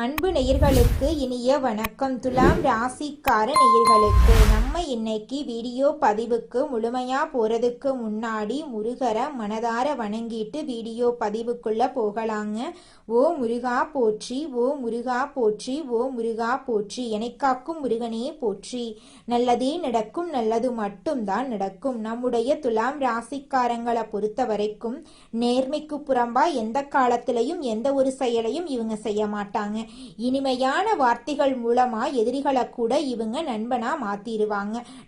அன்பு நேயர்களுக்கு இனிய வணக்கம். துலாம் ராசிக்கார நேயர்களுக்கு நம்ம இன்னைக்கு வீடியோ பதிவுக்கு முழுமையா போறதுக்கு முன்னாடி முருகரை மனதார வணங்கிட்டு வீடியோ பதிவுக்குள்ள போகலாங்க. ஓ முருகா போற்றி, ஓ முருகா போற்றி, ஓ முருகா போற்றி, எனக்காக்கும் முருகனே போற்றி. நல்லதே நடக்கும், நல்லது மட்டும்தான் நடக்கும். நம்முடைய துலாம் ராசிக்காரங்களை பொறுத்த வரைக்கும் நேர்மைக்கு புறம்பா எந்த காலத்திலையும் எந்த ஒரு செயலையும் இவங்க செய்ய மாட்டாங்க. இனிமையான வார்த்தைகள் மூலமா எதிரிகளை கூட இவங்க நண்பனா மாத்திருவாங்க.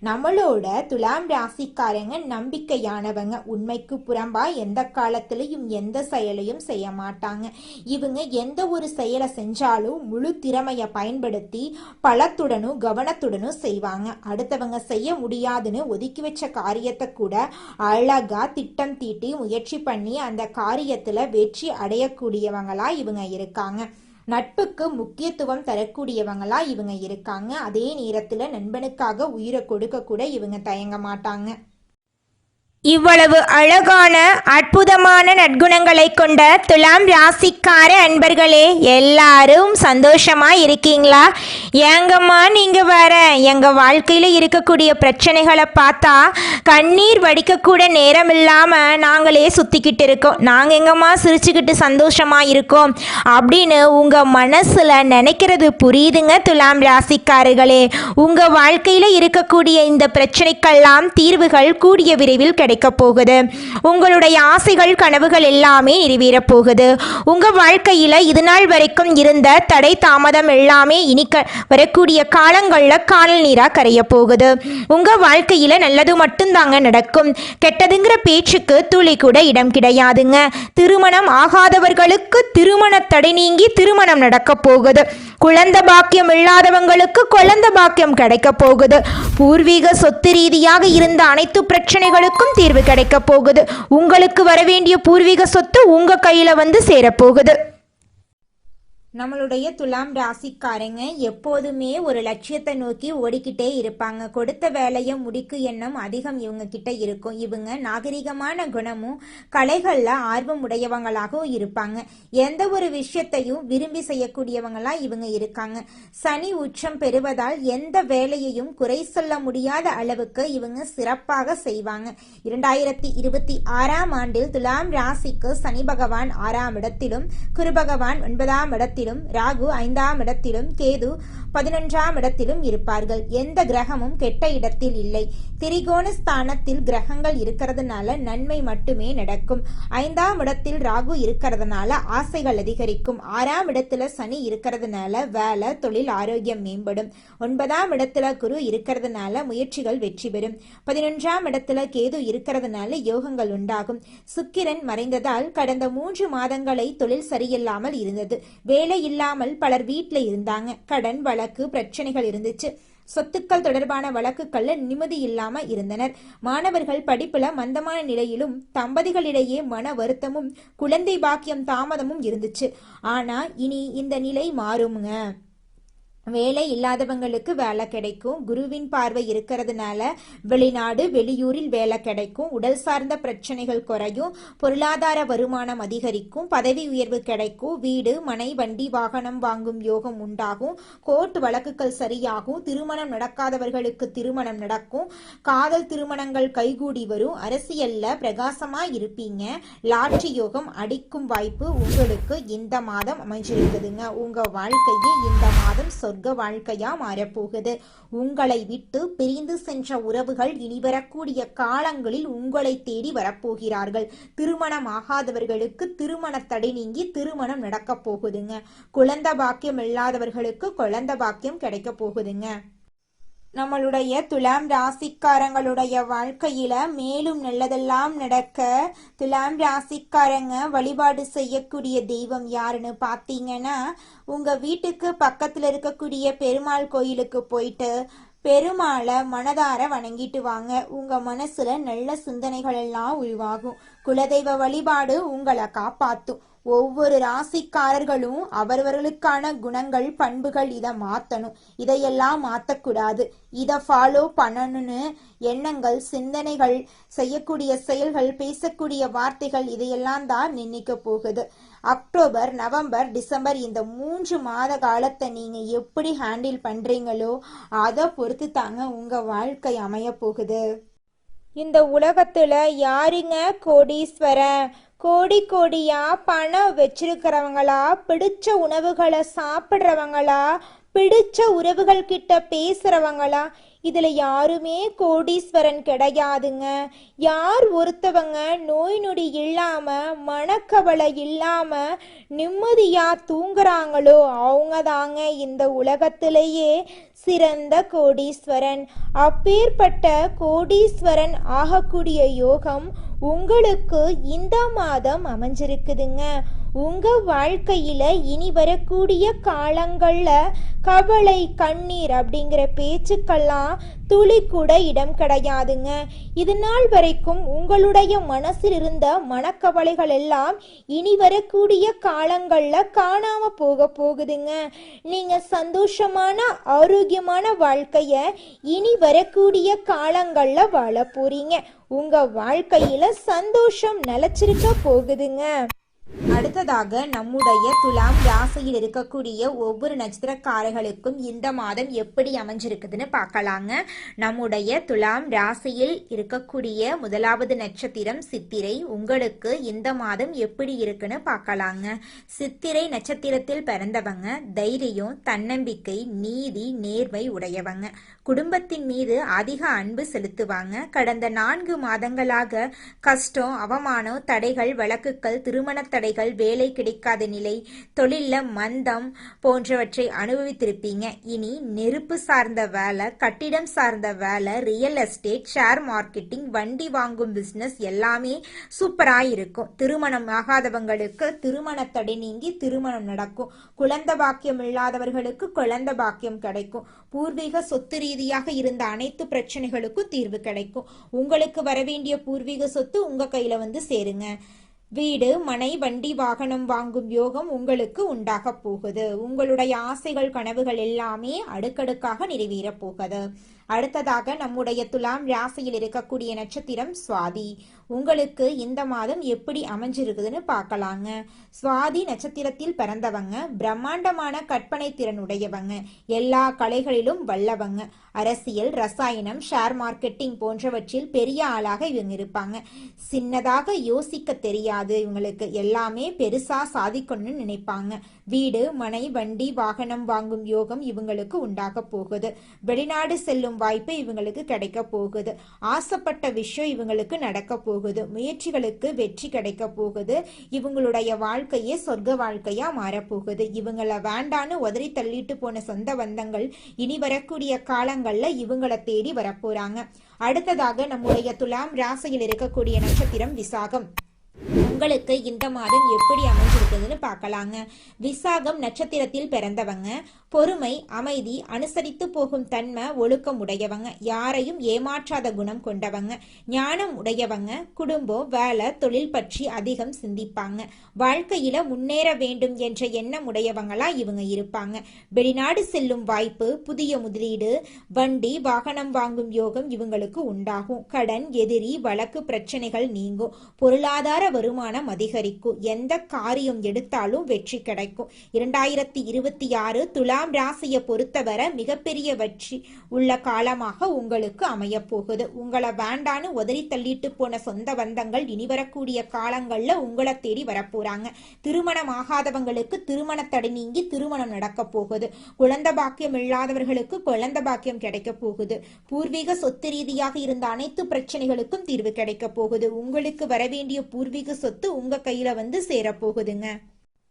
நம்மளோட துலாம் ராசிக்காரங்க நம்பிக்கையானவங்க. உண்மைக்கு புறம்பா எந்த காலத்திலையும் எந்த செயலையும் செய்ய மாட்டாங்க. இவங்க எந்த ஒரு செயலை செஞ்சாலும் முழு திறமையை பயன்படுத்தி பலத்துடனும் கவனத்துடனும் செய்வாங்க. அடுத்தவங்க செய்ய முடியாதுன்னு ஒதுக்கி வச்ச காரியத்தை கூட அழகா திட்டம் தீட்டி முயற்சி பண்ணி அந்த காரியத்துல வெற்றி அடையக்கூடியவங்களா இவங்க இருக்காங்க. நட்புக்கு முக்கியத்துவம் தரக்கூடியவங்களா இவங்க இருக்காங்க. அதே நேரத்துல நண்பனுக்காக உயிரை கொடுக்க கூட இவங்க தயங்க மாட்டாங்க. இவ்வளவு அழகான அற்புதமான நற்குணங்களை கொண்ட துலாம் ராசிக்கார அன்பர்களே, எல்லாரும் சந்தோஷமா இருக்கீங்களா? ஏங்கம்மா நீங்க வேற எங்க வாழ்க்கையில இருக்கக்கூடிய பிரச்சனைகளை பார்த்தா கண்ணீர் வடிக்கக்கூட நேரம் இல்லாம நாங்களே சுத்திக்கிட்டு இருக்கோம். நாங்க எங்கம்மா சிரிச்சுக்கிட்டு சந்தோஷமா இருக்கோம் அப்படின்னு உங்க மனசுல நினைக்கிறது புரியுதுங்க துலாம் ராசிக்காரர்களே. உங்க வாழ்க்கையில இருக்கக்கூடிய இந்த பிரச்சனைக்கெல்லாம் தீர்வுகள் கூடிய விரைவில் கிடைக்கும் போகுது. உங்களுடைய ஆசைகள் கனவுகள் எல்லாமே நிறைவேற போகுது. உங்க வாழ்க்கையில இது நாள் வரைக்கும் இருந்த தடை தாமதம் எல்லாமே இனி வரக்கூடிய காலங்கள்ல காணல் நீரா கரைய போகுது. உங்க வாழ்க்கையில நல்லது மட்டும்தாங்க நடக்கும். கெட்டதுங்கிற பேச்சுக்கு துளி கூட இடம் கிடையாதுங்க. திருமணம் ஆகாதவர்களுக்கு திருமண தடை நீங்கி திருமணம் நடக்க போகுது. குழந்தை பாக்கியம் இல்லாதவங்களுக்கு குழந்தை பாக்கியம் கிடைக்க போகுது. பூர்வீக சொத்து ரீதியாக இருந்த அனைத்து பிரச்சனைகளுக்கும் தீர்வு கிடைக்க போகுது. உங்களுக்கு வர வேண்டிய பூர்வீக சொத்து உங்க கையில வந்து சேரப்போகுது. நம்மளுடைய துலாம் ராசிக்காரங்க எப்போதுமே ஒரு லட்சியத்தை நோக்கி ஓடிக்கிட்டே இருப்பாங்க. கொடுத்த வேலையை முடிக்கு எண்ணம் அதிகம் இவங்க கிட்ட இருக்கும். இவங்க நாகரிகமான குணமும் கலைகள்ல ஆர்வம் உடையவங்களாகவும் இருப்பாங்க. எந்த ஒரு விஷயத்தையும் விரும்பி செய்யக்கூடியவங்களா இவங்க இருக்காங்க. சனி உச்சம் பெறுவதால் எந்த வேலையையும் குறை சொல்ல முடியாத அளவுக்கு இவங்க சிறப்பாக செய்வாங்க. 2026ஆம் ஆண்டில் துலாம் ராசிக்கு சனி பகவான் 6ஆம் இடத்திலும், குரு பகவான் 9ஆம் இடத்திலும், ராகு 5ஆம் இடத்திலும், கேது 11ஆம் இடத்திலும் இருப்பார்கள். எந்த கிரகமும் கெட்ட இடத்தில் இல்லை. திரிகோண ஸ்தானத்தில் கிரகங்கள் இருக்கிறதுனால நன்மை மட்டுமே நடக்கும். 5ஆம் இடத்தில் ராகு இருக்கிறதுனால ஆசைகள் அதிகரிக்கும். 6ஆம் இடத்துல சனி இருக்கிறதுனால வேலை தொழில் ஆரோக்கியம் மேம்படும். 9ஆம் இடத்துல குரு இருக்கிறதுனால முயற்சிகள் வெற்றி பெறும். 11ஆம் இடத்துல கேது இருக்கிறதுனால யோகங்கள் உண்டாகும். சுக்கிரன் மறைந்ததால் கடந்த 3 மாதங்களை தொழில் சரியில்லாமல் இருந்தது. வேலை இல்லாமல் பலர் வீட்டில் இருந்தாங்க. கடன் வழக்கு பிரச்சனைகள் இருந்துச்சு. சொத்துக்கள் தொடர்பான வழக்குகள்ல நிம்மதி இல்லாம இருந்தனர். மாணவர்கள் படிப்புல மந்தமான நிலையிலும் தம்பதிகளிடையே மன வருத்தமும் குழந்தை பாக்கியம் தாமதமும் இருந்துச்சு. ஆனா இனி இந்த நிலை மாறுங்க. வேலை இல்லாதவங்களுக்கு வேலை கிடைக்கும். குருவின் பார்வை இருக்கிறதுனால வெளிநாடு வெளியூரில் வேலை கிடைக்கும். உடல் சார்ந்த பிரச்சனைகள் குறையும். பொருளாதார வருமானம் அதிகரிக்கும். பதவி உயர்வு கிடைக்கும். வீடு மனை வண்டி வாகனம் வாங்கும் யோகம் உண்டாகும். கோர்ட் வழக்குகள் சரியாகும். திருமணம் நடக்காதவர்களுக்கு திருமணம் நடக்கும். காதல் திருமணங்கள் கைகூடி வரும். அரசியல்ல பிரகாசமா இருப்பீங்க. லாட்ரி யோகம் அடிக்கும் வாய்ப்பு உங்களுக்கு இந்த மாதம் அமைஞ்சிருக்குதுங்க. உங்க வாழ்க்கையே இந்த மாதம் வாழ்க்கையா மாறப்போகுது. உங்களை விட்டு பிரிந்து சென்ற உறவுகள் இனி வரக்கூடிய காலங்களில் உங்களை தேடி வரப்போகிறார்கள். திருமணம் ஆகாதவர்களுக்கு திருமண தடை நீங்கி திருமணம் நடக்க போகுதுங்க. குழந்தை பாக்கியம் இல்லாதவர்களுக்கு குழந்தை பாக்கியம் கிடைக்க போகுதுங்க. நம்மளுடைய துலாம் ராசிக்காரங்களுடைய வாழ்க்கையில மேலும் நல்லதெல்லாம் நடக்க துலாம் ராசிக்காரங்க வழிபாடு செய்யக்கூடிய தெய்வம் யாருன்னு பார்த்தீங்கன்னா, உங்க வீட்டுக்கு பக்கத்துல இருக்கக்கூடிய பெருமாள் கோயிலுக்கு போயிட்டு பெருமாளை மனதார வணங்கிட்டு வாங்க. உங்க மனசுல நல்ல சிந்தனைகள் எல்லாம் உருவாகும். குலதெய்வ வழிபாடு உங்களை காப்பாத்தும். ஒவ்வொரு ராசிக்காரர்களும் அவரவர்களுக்கான குணங்கள் பண்புகள் இதை மாற்றணும். இதையெல்லாம் மாற்றக்கூடாது. இதை ஃபாலோ பண்ணணும்னு எண்ணங்கள் சிந்தனைகள் செய்யக்கூடிய செயல்கள் பேசக்கூடிய வார்த்தைகள் இதையெல்லாம் தான் நின்னிக்க போகுது. அக்டோபர், நவம்பர், டிசம்பர் இந்த 3 மாத காலத்தை நீங்க எப்படி ஹேண்டில் பண்றீங்களோ அதை பொறுத்து தாங்க உங்க வாழ்க்கை அமைய போகுது. இந்த உலகத்துல யாருங்க கோடீஸ்வரன்? கோடி கோடியா பணம் வச்சிருக்கிறவங்களா, பிடிச்ச உணவுகளை சாப்பிட்றவங்களா, பிடிச்ச உறவுகள் கிட்ட பேசுறவங்களா? இதுல யாருமே கோடீஸ்வரன் கிடையாதுங்க. யார் ஒருத்தவங்க நோய் நொடி இல்லாம, மனக்கவலை இல்லாம நிம்மதியா தூங்குறாங்களோ அவங்க தாங்க இந்த உலகத்திலேயே சிறந்த கோடீஸ்வரன். அப்பேற்பட்ட கோடீஸ்வரன் ஆகக்கூடிய யோகம் உங்களுக்கு இந்த மாதம் அமைஞ்சிருக்குதுங்க. உங்க வாழ்க்கையில இனி வரக்கூடிய காலங்கள்ல கவலை, கண்ணீர் அப்படிங்கிற பேச்சுக்கெல்லாம் துளி கூட இடம் கிடையாதுங்க. இது நாள் வரைக்கும் உங்களுடைய மனசில் இருந்த மனக்கவலைகள் எல்லாம் இனி வரக்கூடிய காலங்கள்ல காணாம போகுதுங்க. நீங்க சந்தோஷமான ஆரோக்கியமான வாழ்க்கைய இனி வரக்கூடிய காலங்கள்ல வாழ போறீங்க. உங்க வாழ்க்கையில சந்தோஷம் நிலைச்சிருக்க போகுதுங்க. அடுத்ததாக நம்முடைய துலாம் ராசியில் இருக்கக்கூடிய ஒவ்வொரு நட்சத்திரக்காரர்களுக்கும் இந்த மாதம் எப்படி அமைஞ்சிருக்குதுன்னு பார்க்கலாங்க. நம்முடைய துலாம் ராசியில் இருக்கக்கூடிய முதலாவது நட்சத்திரம் சித்திரை. உங்களுக்கு இந்த மாதம் எப்படி இருக்குன்னு பார்க்கலாங்க. சித்திரை நட்சத்திரத்தில் பிறந்தவங்க தைரியம், தன்னம்பிக்கை, நீதி, நேர்மை உடையவங்க. குடும்பத்தின் மீது அதிக அன்பு செலுத்துவாங்க. கடந்த 4 மாதங்களாக கஷ்டம், அவமானம், தடைகள், வழக்குகள், திருமண தடைகள், வேலை கிடைக்காத நிலை, தொழில மந்தம் போன்றவற்றை அனுபவித்திருப்பீங்க. இனி நெருப்பு சார்ந்த வேலை, கட்டிடம் சார்ந்த வேலை, ரியல் எஸ்டேட், ஷேர் மார்க்கெட்டிங், வண்டி வாங்கும் பிசினஸ் எல்லாமே சூப்பரா இருக்கும். திருமணம் ஆகாதவங்களுக்கு திருமண தடை நீங்கி திருமணம் நடக்கும். குழந்தை பாக்கியம் இல்லாதவர்களுக்கு குழந்தை பாக்கியம் கிடைக்கும். பூர்வீக சொத்து ரீதியாக இருந்த அனைத்து பிரச்சனைகளுக்கும் தீர்வு கிடைக்கும். உங்களுக்கு வரவேண்டிய பூர்வீக சொத்து உங்க கையில வந்து சேருங்க. வீடு, மனை, வண்டி, வாகனம் வாங்கும் யோகம் உங்களுக்கு உண்டாக போகுது. உங்களுடைய ஆசைகள், கனவுகள் எல்லாமே அடுக்கடுக்காக நிறைவேற போகுது. அடுத்ததாக நம்முடைய துலாம் ராசியில் இருக்கக்கூடிய நட்சத்திரம் சுவாதி. உங்களுக்கு இந்த மாதம் எப்படி அமைஞ்சிருக்குதுன்னு பார்க்கலாங்க. சுவாதி நட்சத்திரத்தில் பிறந்தவங்க பிரம்மாண்டமான கற்பனை திறன் உடையவங்க. எல்லா கலைகளிலும் வல்லவங்க. அரசியல், ரசாயனம், ஷேர் மார்க்கெட்டிங் போன்றவற்றில் பெரிய ஆளாக இவங்க இருப்பாங்க. சின்னதாக யோசிக்க தெரியாது இவங்களுக்கு. எல்லாமே பெருசா சாதிக்கணும்னு நினைப்பாங்க. வீடு, மனை, வண்டி, வாகனம் வாங்கும் யோகம் இவங்களுக்கு உண்டாக போகுது. வெளிநாடு செல்லும் வாய்ப்பு இவங்களுக்கு கிடைக்க போகுது. ஆசைப்பட்ட விஷயம் இவங்களுக்கு நடக்க போகுது. முயற்சிகளுக்கு வெற்றி கிடைக்க போகுது. இவங்களுடைய வாழ்க்கையே சொர்க்க வாழ்க்கையா மாறப்போகுது. இவங்களை வேண்டான்னு உதறி தள்ளிட்டு போன சொந்த பந்தங்கள் இனி வரக்கூடிய காலங்கள்ல இவங்களை தேடி வரப்போறாங்க. அடுத்ததாக நம்முடைய துலாம் ராசியில் இருக்கக்கூடிய நட்சத்திரம் விசாகம். உங்களுக்கு இந்த மாதம் எப்படி அமைஞ்சிருக்குதுன்னு பார்க்கலாங்க. விசாகம் நட்சத்திரத்தில் பிறந்தவங்க பொறுமை, அமைதி, அனுசரித்து போகும் தன்மை, ஒழுக்கம் உடையவங்க. யாரையும் ஏமாற்றாத குணம் கொண்டவங்க. ஞானம் உடையவங்க. குடும்பம், வேலை, தொழில் பற்றி அதிகம் சிந்திப்பாங்க. வாழ்க்கையில முன்னேற வேண்டும் என்ற எண்ணம் உடையவங்களா இவங்க இருப்பாங்க. வெளிநாடு செல்லும் வாய்ப்பு, புதிய முதலீடு, வண்டி, வாகனம் வாங்கும் யோகம் இவங்களுக்கு உண்டாகும். கடன், எதிரி, வழக்கு பிரச்சனைகள் நீங்கும். பொருளாதார வருமானம் அதிகரிக்கும். எந்த காரியம் எடுத்தாலும் வெற்றி கிடைக்கும். 2026 துலாம் ராசியை பொறுத்தவரை மிகப்பெரிய வெற்றி உள்ள காலமாக உங்களுக்கு அமைய போகுது. உங்களை வேண்டான்னு உதறி தள்ளிட்டு போன சொந்த பந்தங்கள் இனி வரக்கூடிய காலங்கள்ல உங்களை தேடி வரப்போறாங்க. திருமணம் ஆகாதவங்களுக்கு திருமண தடை நீங்கி திருமணம் நடக்க போகுது. குழந்தை பாக்கியம் இல்லாதவர்களுக்கு குழந்தை பாக்கியம் கிடைக்க போகுது. பூர்வீக சொத்து ரீதியாக இருந்த அனைத்து பிரச்சனைகளுக்கும் தீர்வு கிடைக்க போகுது. உங்களுக்கு வரவேண்டிய பூர்வீக சொத்து உங்க கையில வந்து சேரப்போகுதுங்க.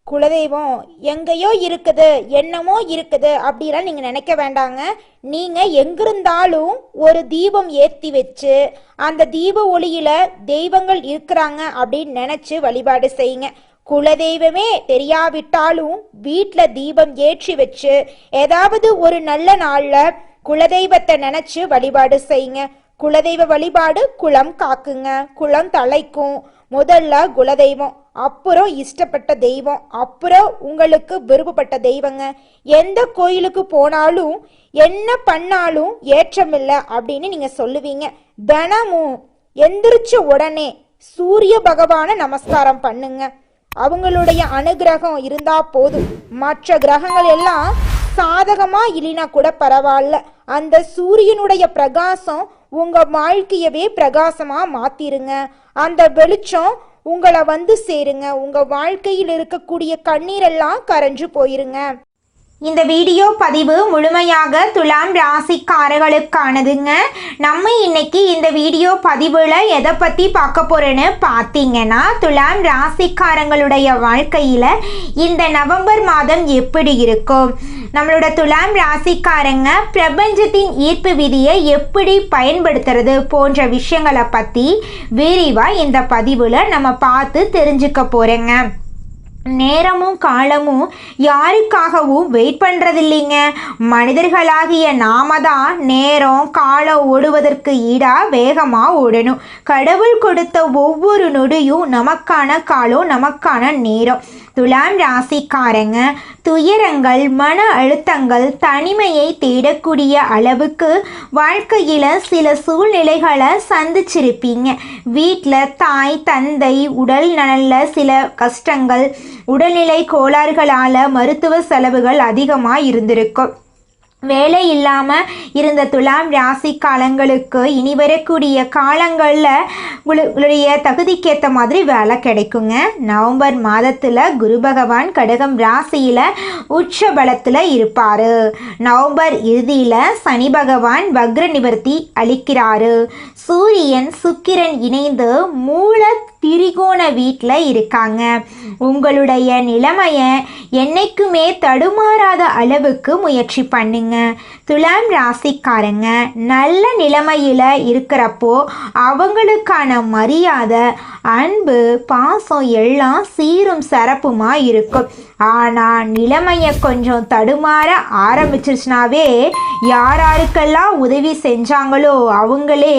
குலதெய்வம் எங்கேயோ இருக்குது, என்னமோ இருக்குது அப்படிலாம் நீங்கள் நினைக்க வேண்டாங்க. நீங்கள் எங்கிருந்தாலும் ஒரு தீபம் ஏற்றி வச்சு அந்த தீப ஒளியில் தெய்வங்கள் இருக்கிறாங்க அப்படின்னு நினச்சி வழிபாடு செய்யுங்க. குலதெய்வமே தெரியாவிட்டாலும் வீட்டில் தீபம் ஏற்றி வச்சு ஏதாவது ஒரு நல்ல நாளில் குலதெய்வத்தை நினச்சி வழிபாடு செய்யுங்க. குலதெய்வ வழிபாடு குலம் காக்குங்க, குலம் தலைக்கும். முதல்ல குலதெய்வம், அப்புறம் இஷ்டப்பட்ட தெய்வம், அப்புறம் உங்களுக்கு விருப்பப்பட்ட தெய்வங்க. எந்த கோயிலுக்கு போனாலும் என்ன பண்ணாலும் ஏற்றமில்லை அப்படின்னு நீங்க சொல்லுவீங்க. தினமும் எந்திரிச்ச உடனே சூரிய பகவானை நமஸ்காரம் பண்ணுங்க. அவங்களுடைய அனுகிரகம் இருந்தா போதும். மற்ற கிரகங்கள் எல்லாம் சாதகமா இல்லைனா கூட பரவாயில்ல, அந்த சூரியனுடைய பிரகாசம் உங்க வாழ்க்கையவே பிரகாசமா மாத்திருங்க. அந்த வெளிச்சம் உங்களை வந்து சேருங்க. உங்க வாழ்க்கையில் இருக்கக்கூடிய கண்ணீரெல்லாம் கரைஞ்சு போயிருங்க. இந்த வீடியோ பதிவு முழுமையாக துலாம் ராசிக்காரர்களுக்கானதுங்க. நம்ம இன்னைக்கு இந்த வீடியோ பதிவில் எதை பற்றி பார்க்க போகிறோன்னு பார்த்தீங்கன்னா, துலாம் ராசிக்காரங்களுடைய வாழ்க்கையில் இந்த நவம்பர் மாதம் எப்படி இருக்கும், நம்மளோட துலாம் ராசிக்காரங்க பிரபஞ்சத்தின் ஈர்ப்பு விதியை எப்படி பயன்படுத்துறது போன்ற விஷயங்களை பற்றி விரிவாக இந்த பதிவில் நம்ம பார்த்து தெரிஞ்சுக்க போகிறோங்க. நேரமும் காலமும் யாருக்காகவும் வெயிட் பண்ணுறதில்லைங்க. மனிதர்களாகிய நாம தான் நேரம் காலம் ஓடுவதற்கு ஈடாக வேகமாக ஓடணும். கடவுள் கொடுத்த ஒவ்வொரு நொடியும் நமக்கான காலம், நமக்கான நேரம். துலாம் ராசிக்காரங்க துயரங்கள், மன அழுத்தங்கள், தனிமையை தேடக்கூடிய அளவுக்கு வாழ்க்கையில் சில சூழ்நிலைகளை சந்திச்சிருப்பீங்க. வீட்டில் தாய் தந்தை உடல் நலனில் சில கஷ்டங்கள், உடல்நிலை கோளாறுகளால் மருத்துவ செலவுகள் அதிகமாக இருந்திருக்கும். வேலை இல்லாமல் இருந்த துலாம் ராசி காலங்களுக்கு இனி வரக்கூடிய காலங்களில் உங்களுடைய தகுதிக்கேற்ற மாதிரி வேலை கிடைக்குங்க. நவம்பர் மாதத்தில் குரு பகவான் கடகம் ராசியில் உச்ச பலத்தில் இருப்பார். நவம்பர் இறுதியில் சனி பகவான் வக்ர நிவர்த்தி அளிக்கிறாரு. சூரியன் சுக்கிரன் இணைந்து மூல திரிகோண வீட்டில் இருக்காங்க. உங்களுடைய நிலைமையை என்னைக்குமே தடுமாறாத அளவுக்கு முயற்சி பண்ணுங்க. துலாம் ராசிக்காரங்க நல்ல நிலைமையில் இருக்கிறப்போ அவங்களுக்கான மரியாதை, அன்பு, பாசம் எல்லாம் சீரும் சிறப்புமா இருக்கும். ஆனால் நிலைமையை கொஞ்சம் தடுமாற ஆரம்பிச்சிருச்சுனாவே யாருக்கெல்லாம் உதவி செஞ்சாங்களோ அவங்களே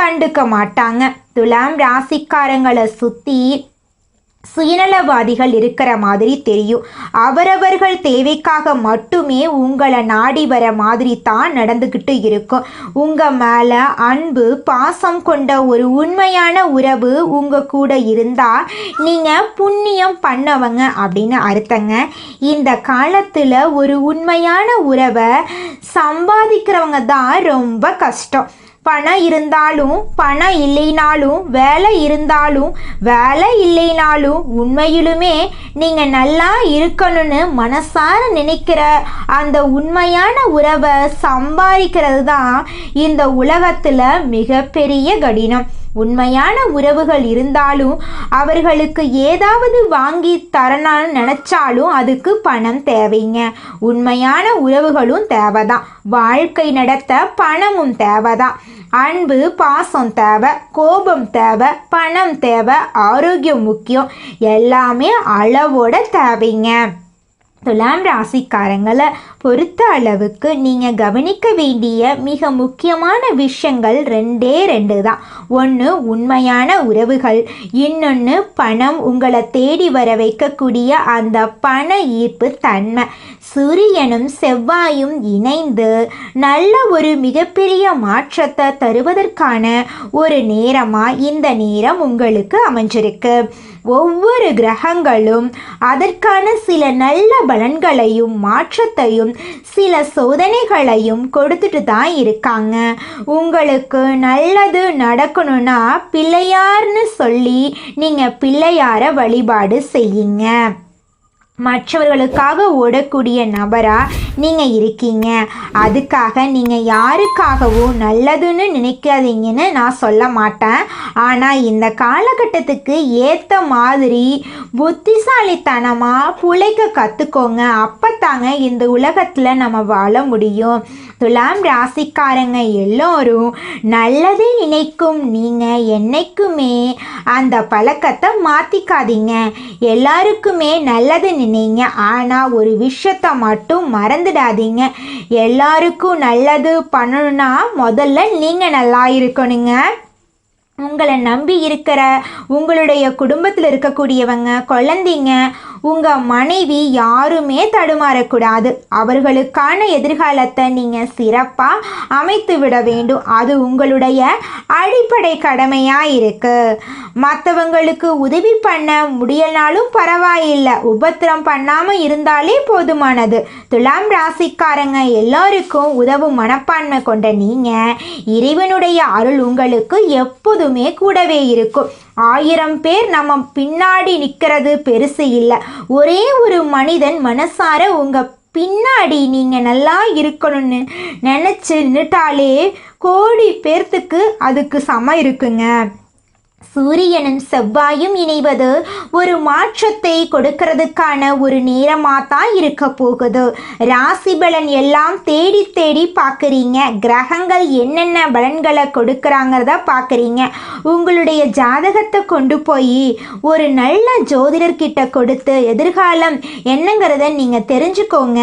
கண்டுக்க மாட்டாங்க. துலாம் ராசிக்காரங்களை சுற்றி சுயநலவாதிகள் இருக்கிற மாதிரி தெரியும். அவரவர்கள் தேவைக்காக மட்டுமே உங்களை நாடி வர மாதிரி தான் நடந்துக்கிட்டு இருக்கும். உங்கள் மேலே அன்பு பாசம் கொண்ட ஒரு உண்மையான உறவு உங்கள் கூட இருந்தால் நீங்கள் புண்ணியம் பண்ணவங்க அப்படின்னு அர்த்தங்க. இந்த காலத்தில் ஒரு உண்மையான உறவை சம்பாதிக்கிறவங்க தான் ரொம்ப கஷ்டம். பணம் இருந்தாலும் பணம் இல்லைனாலும், வேலை இருந்தாலும் வேலை இல்லைனாலும், உண்மையிலுமே நீங்கள் நல்லா இருக்கணும்னு மனசார நினைக்கிற அந்த உண்மையான உறவை சம்பாதிக்கிறது தான் இந்த உலகத்தில் மிகப்பெரிய கடினம். உண்மையான உறவுகள் இருந்தாலும் அவர்களுக்கு ஏதாவது வாங்கி தரணும்னு நினச்சாலும் அதுக்கு பணம் தேவைங்க. உண்மையான உறவுகளும் தேவைதான். வாழ்க்கை நடத்த பணமும் தேவைதான். அன்பு பாசம் தேவை, கோபம் தேவை, பணம் தேவை, ஆரோக்கியம் முக்கியம். எல்லாமே அளவோட தேவைங்க. துலாம் ராசிக்காரங்களை பொறுத்த அளவுக்கு நீங்கள் கவனிக்க வேண்டிய மிக முக்கியமான விஷயங்கள் ரெண்டு தான். ஒன்று உண்மையான உறவுகள், இன்னொன்று பணம் உங்களை தேடி வர வைக்கக்கூடிய அந்த பண ஈர்ப்பு தன்மை. சூரியனும் செவ்வாயும் இணைந்து நல்ல ஒரு மிகப்பெரிய மாற்றத்தை தருவதற்கான ஒரு நேரமாக இந்த நேரம் உங்களுக்கு அமைஞ்சிருக்கு. ஒவ்வொரு கிரகங்களும் அதற்கான சில நல்ல பலன்களையும் மாற்றத்தையும் சில சோதனைகளையும் கொடுத்துட்டு தான் இருக்காங்க. உங்களுக்கு நல்லது நடக்கணும்னா பிள்ளையார்னு சொல்லி நீங்கள் பிள்ளையாரை வழிபாடு செய்யுங்க. மற்றவர்களுக்காக ஓடக்கூடிய நபராக நீங்கள் இருக்கீங்க. அதுக்காக நீங்கள் யாருக்காகவும் நல்லதுன்னு நினைக்காதீங்கன்னு நான் சொல்ல மாட்டேன். ஆனால் இந்த காலகட்டத்துக்கு ஏற்ற மாதிரி புத்திசாலித்தனமாக பிழைக்க கற்றுக்கோங்க. அப்போ தாங்க இந்த உலகத்தில் நம்ம வாழ முடியும். துலாம் ராசிக்காரங்க எல்லோரும் நல்லதே நினைக்கும். நீங்கள் என்னைக்குமே அந்த பழக்கத்தை மாற்றிக்காதீங்க. எல்லாருக்குமே நல்லது நினைங்க. ஆனால் ஒரு விஷயத்தை மட்டும் மறந்துடாதீங்க. எல்லாருக்கும் நல்லது பண்ணணும்னா முதல்ல நீங்கள் நல்லா இருக்கணுங்க. உங்களை நம்பி இருக்கிற உங்களுடைய குடும்பத்தில் இருக்கக்கூடியவங்க, குழந்தைங்க, உங்க மனைவி யாருமே தடுமாறக்கூடாது. அவர்களுக்கான எதிர்காலத்தை நீங்க சிறப்பா அமைத்து விட வேண்டும். அது உங்களுடைய அடிப்படை கடமையா இருக்கு. மற்றவங்களுக்கு உதவி பண்ண முடியலனாலும் பரவாயில்லை, உபத்திரம் பண்ணாம இருந்தாலே போதுமானது. துலாம் ராசிக்காரங்க எல்லாருக்கும் உதவும் மனப்பான்மை கொண்ட நீங்க இறைவனுடைய அருள் உங்களுக்கு எப்போதுமே கூடவே இருக்கும். 1000 பேர் நம்ம பின்னாடி நிற்கிறது பெருசு இல்லை. ஒரே ஒரு மனிதன் மனசார உங்க பின்னாடி நீங்க நல்லா இருக்கணும்னு நினைச்சு நின்னுட்டாலே கோடி பேர்த்துக்கு அதுக்கு சமம் இருக்குங்க. சூரியனும் செவ்வாயும் இணைவது ஒரு மாற்றத்தை கொடுக்கறதுக்கான ஒரு நேரமாக தான் இருக்க போகுது. ராசி பலன் எல்லாம் தேடி தேடி பார்க்குறீங்க. கிரகங்கள் என்னென்ன பலன்களை கொடுக்குறாங்கிறத பார்க்குறீங்க. உங்களுடைய ஜாதகத்தை கொண்டு போய் ஒரு நல்ல ஜோதிடர்கிட்ட கொடுத்து எதிர்காலம் என்னங்கிறத நீங்கள் தெரிஞ்சுக்கோங்க.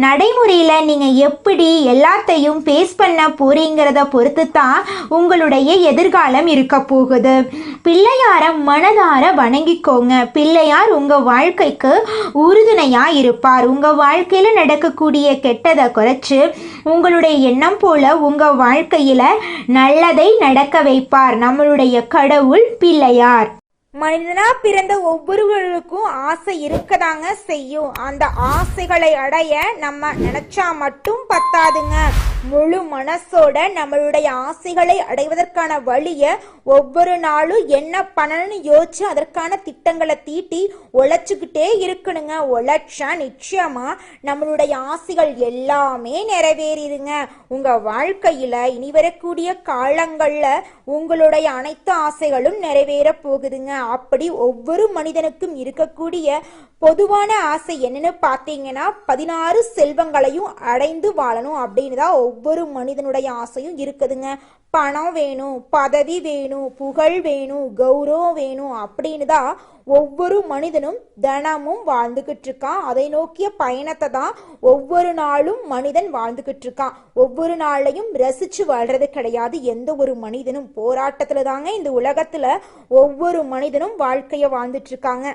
நடைமுறையில் நீங்கள் எப்படி எல்லாத்தையும் ஃபேஸ் பண்ண போறீங்கிறத பொறுத்து தான் உங்களுடைய எதிர்காலம் இருக்க போகுது. பிள்ளையார மனதார வணங்கிக்கோங்க. பிள்ளையார் உங்க வாழ்க்கைக்கு உறுதுணையா இருப்பார். உங்க வாழ்க்கையில நடக்கக்கூடிய கெட்டதை குறைச்சு உங்களுடைய எண்ணம் போல உங்க வாழ்க்கையில நல்லதை நடக்க வைப்பார் நம்மளுடைய கடவுள் பிள்ளையார். மனிதனா பிறந்த ஒவ்வொருவருக்கும் ஆசை இருக்கதாங்க செய்யும். அந்த ஆசைகளை அடைய நம்ம நினைச்சா மட்டும் பத்தாதுங்க. முழு மனசோட நம்மளுடைய ஆசைகளை அடைவதற்கான வழியை ஒவ்வொரு நாளும் என்ன பண்ணணும்னு யோசிச்சு அதற்கான திட்டங்களை தீட்டி உழைச்சிக்கிட்டே இருக்கணுங்க. உழைச்சா நிச்சயமா நம்மளுடைய ஆசைகள் எல்லாமே நிறைவேறிடுங்க. உங்க வாழ்க்கையில இனி வரக்கூடிய காலங்கள்ல உங்களுடைய அனைத்து ஆசைகளும் நிறைவேற போகுதுங்க. அப்படி ஒவ்வொரு மனிதனுக்கும் இருக்கக்கூடிய பொதுவான ஆசை என்னன்னு பார்த்தீங்கன்னா 16 செல்வங்களையும் அடைந்து வாழணும் அப்படின்னு தான் ஒவ்வொரு மனிதனுடைய ஆசையும் இருக்குதுங்க. பணம் வேணும், பதவி வேணும், புகழ் வேணும், கௌரவம் வேணும் அப்படின்னு தான் ஒவ்வொரு மனிதனும் தினமும் வாழ்ந்துக்கிட்டு இருக்கான். அதை நோக்கிய பயணத்தை தான் ஒவ்வொரு நாளும் மனிதன் வாழ்ந்துக்கிட்டு இருக்கான். ஒவ்வொரு நாளையும் ரசிச்சு வாழ்றது கிடையாது. எந்த ஒரு மனிதனும் போராட்டத்துல தாங்க இந்த உலகத்துல ஒவ்வொரு மனிதனும் வாழ்க்கைய வாழ்ந்துட்டு இருக்காங்க.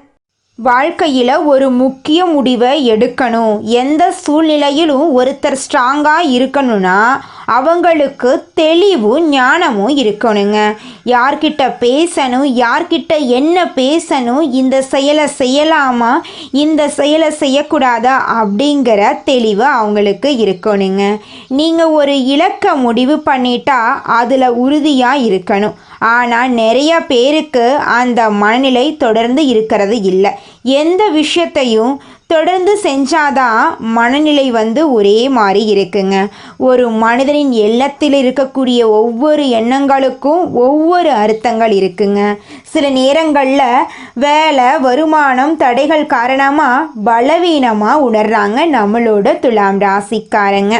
வாழ்க்கையில் ஒரு முக்கிய முடிவை எடுக்கணும். எந்த சூழ்நிலையிலும் ஒருத்தர் ஸ்ட்ராங்காக இருக்கணும்னா அவங்களுக்கு தெளிவும் ஞானமும் இருக்கணுங்க. யார்கிட்ட பேசணும், யார்கிட்ட என்ன பேசணும், இந்த செயலை செய்யலாமா, இந்த செயலை செய்யக்கூடாதா அப்படிங்கிற தெளிவு அவங்களுக்கு இருக்கணுங்க. நீங்கள் ஒரு இலக்கை முடிவு பண்ணிட்டா அதில் உறுதியாக இருக்கணும். ஆனால் நிறைய பேருக்கு அந்த மனநிலை தொடர்ந்து இருக்கிறது இல்லை. எந்த விஷயத்தையும் தொடர்ந்து செஞ்சாதான் மனநிலை ஒரே மாதிரி இருக்குங்க. ஒரு மனிதனின் எண்ணத்தில் இருக்கக்கூடிய ஒவ்வொரு எண்ணங்களுக்கும் ஒவ்வொரு அர்த்தங்கள் இருக்குங்க. சில நேரங்களில் வேலை வருமானம் தடைகள் காரணமாக பலவீனமாக உணர்றாங்க நம்மளோட துலாம் ராசிக்காரங்க.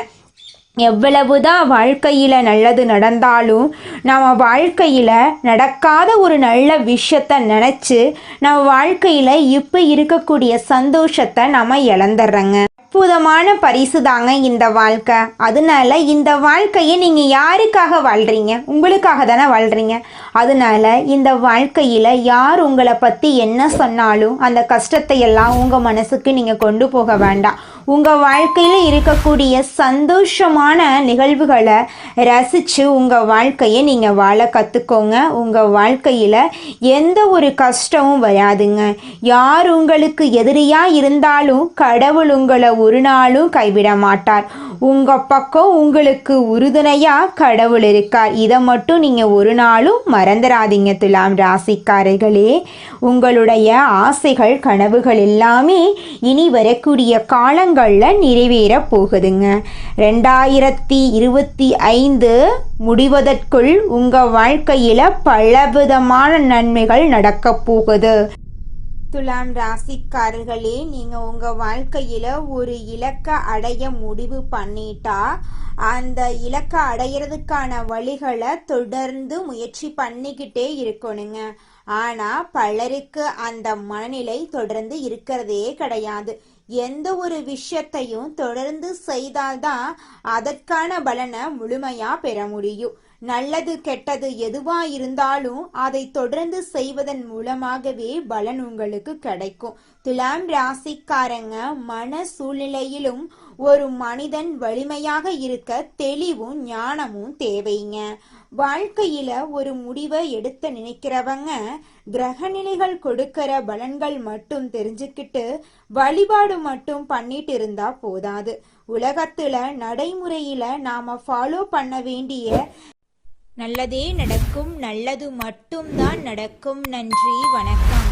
எவ்வளவுதான் வாழ்க்கையில் நல்லது நடந்தாலும் நம்ம வாழ்க்கையில் நடக்காத ஒரு நல்ல விஷயத்தை நினச்சி நம்ம வாழ்க்கையில் இப்போ இருக்கக்கூடிய சந்தோஷத்தை நம்ம இழந்துடுறோங்க. அற்புதமான பரிசு தாங்க இந்த வாழ்க்கை. அதனால இந்த வாழ்க்கையை நீங்கள் யாருக்காக வாழ்கிறீங்க? உங்களுக்காக தானே வாழ்கிறீங்க. அதனால இந்த வாழ்க்கையில் யார் உங்களை பற்றி என்ன சொன்னாலும் அந்த கஷ்டத்தை எல்லாம் உங்கள் மனசுக்கு நீங்கள் கொண்டு போக வேண்டாம். உங்கள் வாழ்க்கையில் இருக்கக்கூடிய சந்தோஷமான நிகழ்வுகளை ரசித்து உங்கள் வாழ்க்கையை நீங்கள் வாழ கற்றுக்கோங்க. உங்கள் வாழ்க்கையில் எந்த ஒரு கஷ்டமும் வராதுங்க. யார் உங்களுக்கு எதிரியாக இருந்தாலும் கடவுள் உங்களை ஒரு நாளும் கைவிட மாட்டார். உங்கள் பக்கம் உங்களுக்கு உறுதுணையாக கடவுள் இருக்கார். இதை மட்டும் நீங்கள் ஒரு நாளும் மறந்துடாதீங்க துலாம் ராசிக்காரர்களே. உங்களுடைய ஆசைகள் கனவுகள் எல்லாமே இனி வரக்கூடிய காலங்களில் நிறைவேற போகுதுங்க. 2025 முடிவதற்குள் உங்கள் வாழ்க்கையில் பலவிதமான நன்மைகள் நடக்க போகுது. துலாம் ராசிக்காரர்களே, நீங்கள் உங்கள் வாழ்க்கையில் ஒரு இலக்கை அடைய முடிவு பண்ணிட்டா அந்த இலக்கை அடையிறதுக்கான வழிகளை தொடர்ந்து முயற்சி பண்ணிக்கிட்டே இருக்கணுங்க. ஆனால் பலருக்கு அந்த மனநிலை தொடர்ந்து இருக்கிறதே கிடையாது. எந்த ஒரு விஷயத்தையும் தொடர்ந்து செய்தால்தான் அதற்கான பலனை முழுமையாக பெற முடியும். நல்லது கெட்டது எதுவா இருந்தாலும் அதை தொடர்ந்து செய்வதன் மூலமாகவே பலன் உங்களுக்கு கிடைக்கும். துலாம் ராசிக்காரங்க மன சூழ்நிலையிலும் ஒரு மனிதன் வலிமையாக இருக்க தெளிவும் ஞானமும் தேவைங்க. வாழ்க்கையில ஒரு முடிவை எடுத்து நினைக்கிறவங்க கிரகநிலைகள் கொடுக்கிற பலன்கள் மட்டும் தெரிஞ்சுக்கிட்டு வழிபாடு மட்டும் பண்ணிட்டு இருந்தா போதாது. உலகத்துல நடைமுறையில நாம ஃபாலோ பண்ண வேண்டிய நல்லதே நடக்கும், நல்லது மட்டும்தான் நடக்கும். நன்றி, வணக்கம்.